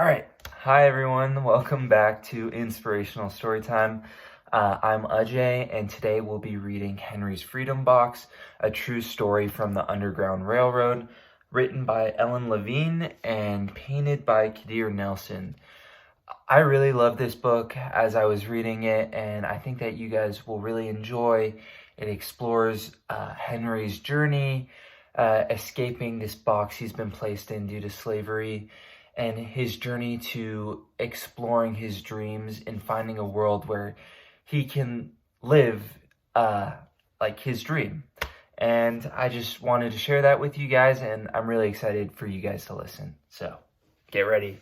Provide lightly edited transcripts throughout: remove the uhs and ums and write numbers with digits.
All right. Hi, everyone. Welcome back to Inspirational Storytime. I'm Ajay, and today we'll be reading Henry's Freedom Box, a true story from the Underground Railroad, written by Ellen Levine and painted by Kadir Nelson. I really love this book as I was reading it, and I think that you guys will really enjoy. It explores Henry's journey, escaping this box he's been placed in due to slavery, and his journey to exploring his dreams and finding a world where he can live like his dream. And I just wanted to share that with you guys, and I'm really excited for you guys to listen. So get ready.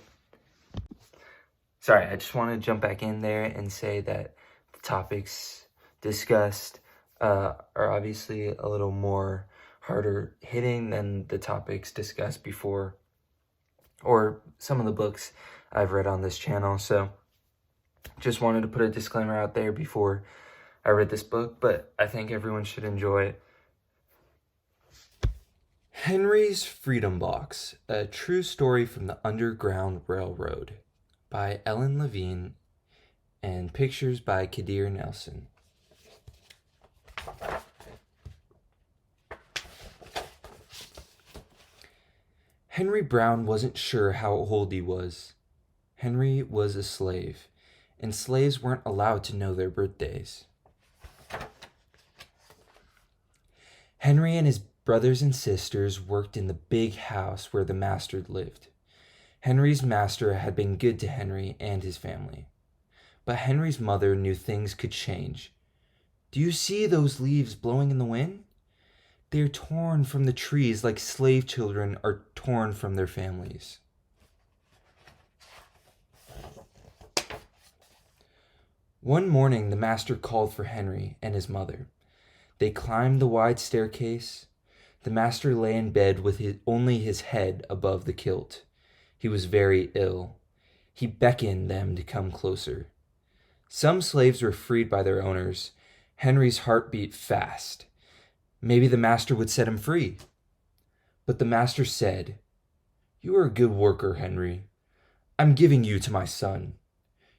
Sorry, I just want to jump back in there and say that the topics discussed are obviously a little more harder hitting than the topics discussed before, or some of the books I've read on this channel. So just wanted to put a disclaimer out there before I read this book, but I think everyone should enjoy it. Henry's Freedom Box, a true story from the Underground Railroad, by Ellen Levine, and pictures by Kadir Nelson. Henry Brown wasn't sure how old he was. Henry was a slave, and slaves weren't allowed to know their birthdays. Henry and his brothers and sisters worked in the big house where the master lived. Henry's master had been good to Henry and his family. But Henry's mother knew things could change. "Do you see those leaves blowing in the wind? They are torn from the trees like slave children are torn from their families." One morning, the master called for Henry and his mother. They climbed the wide staircase. The master lay in bed with only his head above the kilt. He was very ill. He beckoned them to come closer. Some slaves were freed by their owners. Henry's heart beat fast. Maybe the master would set him free. But the master said, "You are a good worker, Henry. I'm giving you to my son.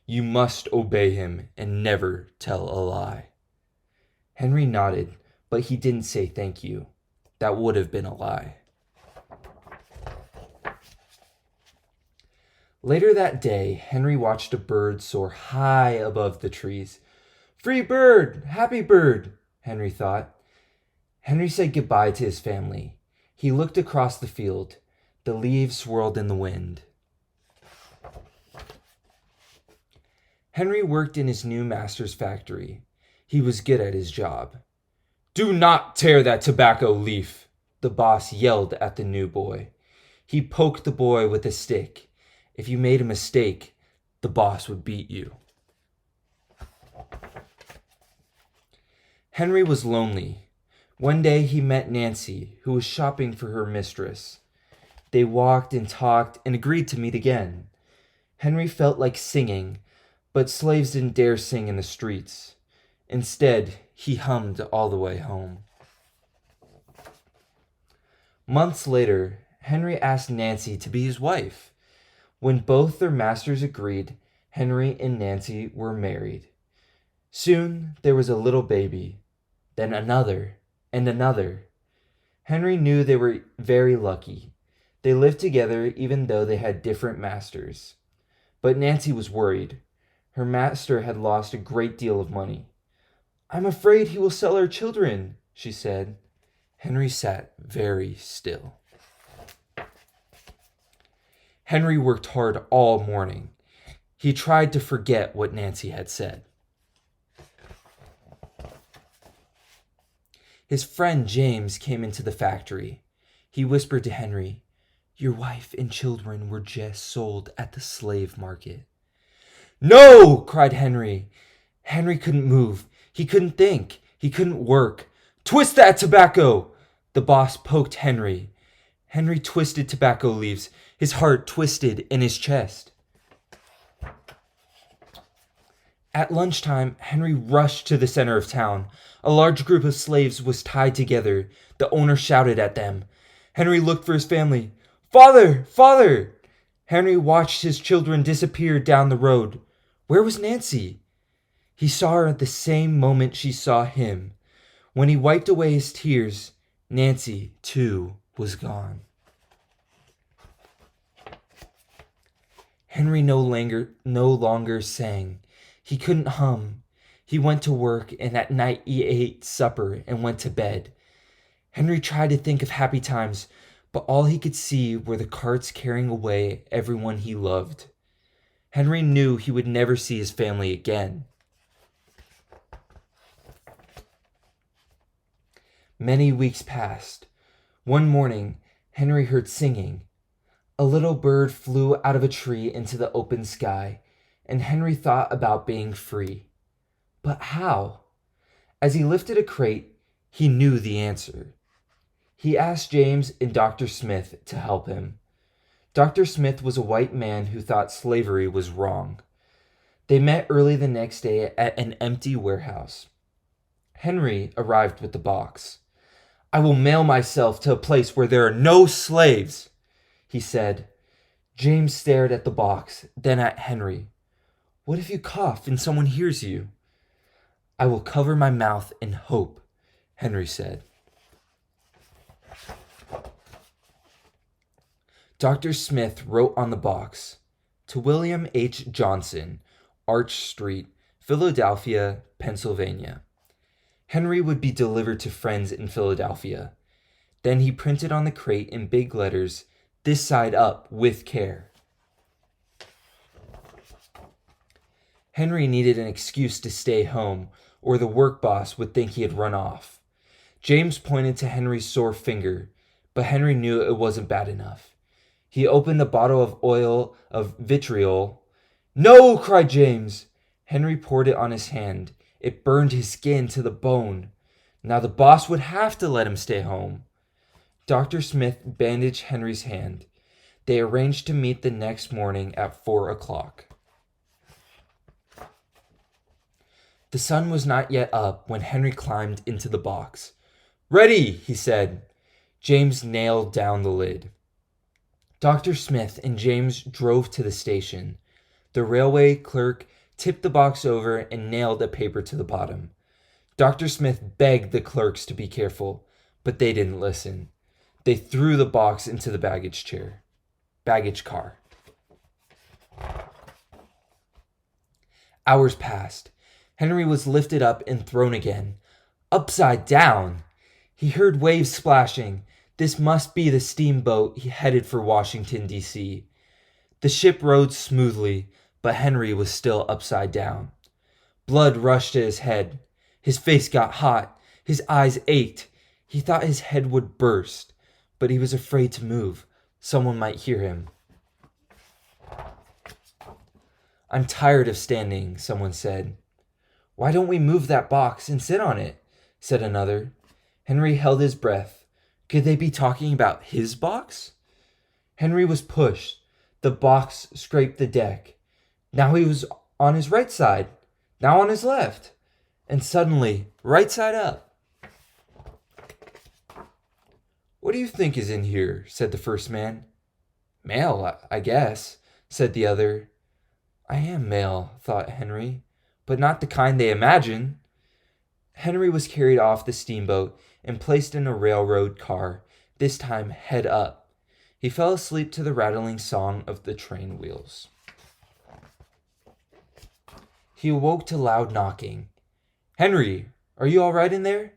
You must obey him and never tell a lie." Henry nodded, but he didn't say thank you. That would have been a lie. Later that day, Henry watched a bird soar high above the trees. "Free bird! Happy bird!" Henry thought. Henry said goodbye to his family. He looked across the field. The leaves swirled in the wind. Henry worked in his new master's factory. He was good at his job. "Do not tear that tobacco leaf," the boss yelled at the new boy. He poked the boy with a stick. If you made a mistake, the boss would beat you. Henry was lonely. One day he met Nancy, who was shopping for her mistress. They walked and talked and agreed to meet again. Henry felt like singing, but slaves didn't dare sing in the streets. Instead, he hummed all the way home. Months later, Henry asked Nancy to be his wife. When both their masters agreed, Henry and Nancy were married. Soon there was a little baby, then another and another. Henry knew they were very lucky. They lived together even though they had different masters. But Nancy was worried. Her master had lost a great deal of money. "I'm afraid he will sell our children," she said. Henry sat very still. Henry worked hard all morning. He tried to forget what Nancy had said. His friend James came into the factory. He whispered to Henry, "Your wife and children were just sold at the slave market." "No!" cried Henry. Henry couldn't move. He couldn't think. He couldn't work. "Twist that tobacco!" The boss poked Henry. Henry twisted tobacco leaves. His heart twisted in his chest. At lunchtime, Henry rushed to the center of town. A large group of slaves was tied together. The owner shouted at them. Henry looked for his family. "Father! Father!" Henry watched his children disappear down the road. Where was Nancy? He saw her at the same moment she saw him. When he wiped away his tears, Nancy, too, was gone. Henry no longer sang. He couldn't hum. He went to work, and at night he ate supper and went to bed. Henry tried to think of happy times, but all he could see were the carts carrying away everyone he loved. Henry knew he would never see his family again. Many weeks passed. One morning, Henry heard singing. A little bird flew out of a tree into the open sky, and Henry thought about being free. But how? As he lifted a crate, he knew the answer. He asked James and Dr. Smith to help him. Dr. Smith was a white man who thought slavery was wrong. They met early the next day at an empty warehouse. Henry arrived with the box. "I will mail myself to a place where there are no slaves," he said. James stared at the box, then at Henry. "What if you cough and someone hears you?" "I will cover my mouth and hope," Henry said. Dr. Smith wrote on the box, "To William H. Johnson, Arch Street, Philadelphia, Pennsylvania." Henry would be delivered to friends in Philadelphia. Then he printed on the crate in big letters, "This side up, with care." Henry needed an excuse to stay home, or the work boss would think he had run off. James pointed to Henry's sore finger, but Henry knew it wasn't bad enough. He opened a bottle of oil of vitriol. "No!" cried James. Henry poured it on his hand. It burned his skin to the bone. Now the boss would have to let him stay home. Dr. Smith bandaged Henry's hand. They arranged to meet the next morning at 4 o'clock. The sun was not yet up when Henry climbed into the box. "Ready," he said. James nailed down the lid. Dr. Smith and James drove to the station. The railway clerk tipped the box over and nailed a paper to the bottom. Dr. Smith begged the clerks to be careful, but they didn't listen. They threw the box into the baggage car. Hours passed. Henry was lifted up and thrown again, upside down. He heard waves splashing. This must be the steamboat headed for Washington, D.C. The ship rode smoothly, but Henry was still upside down. Blood rushed to his head. His face got hot. His eyes ached. He thought his head would burst, but he was afraid to move. Someone might hear him. "I'm tired of standing," someone said. "Why don't we move that box and sit on it?" said another. Henry held his breath. Could they be talking about his box? Henry was pushed. The box scraped the deck. Now he was on his right side, now on his left, and suddenly, right side up. "What do you think is in here?" said the first man. "Mail, I guess," said the other. "I am mail," thought Henry, "but not the kind they imagine." Henry was carried off the steamboat and placed in a railroad car, this time head up. He fell asleep to the rattling song of the train wheels. He awoke to loud knocking. "Henry, are you all right in there?"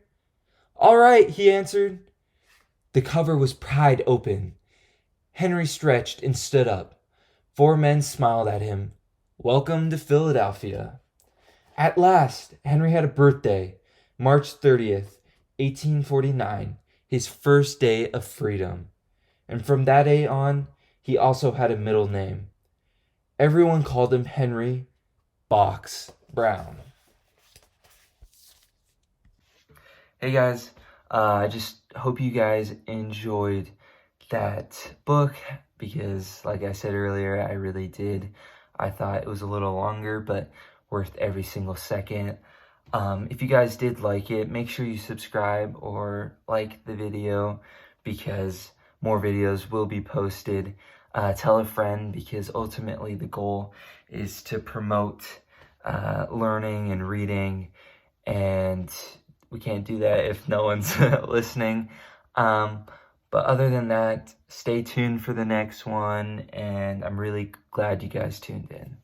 "All right," he answered. The cover was pried open. Henry stretched and stood up. 4 men smiled at him. "Welcome to Philadelphia." At last, Henry had a birthday, March 30th, 1849, his first day of freedom. And from that day on, he also had a middle name. Everyone called him Henry Box Brown. Hey guys, I just hope you guys enjoyed that book because, like I said earlier, I really did. I thought it was a little longer, but worth every single second. If you guys did like it, make sure you subscribe or like the video because more videos will be posted. Tell a friend, because ultimately the goal is to promote learning and reading, and we can't do that if no one's listening. But other than that, stay tuned for the next one, and I'm really glad you guys tuned in.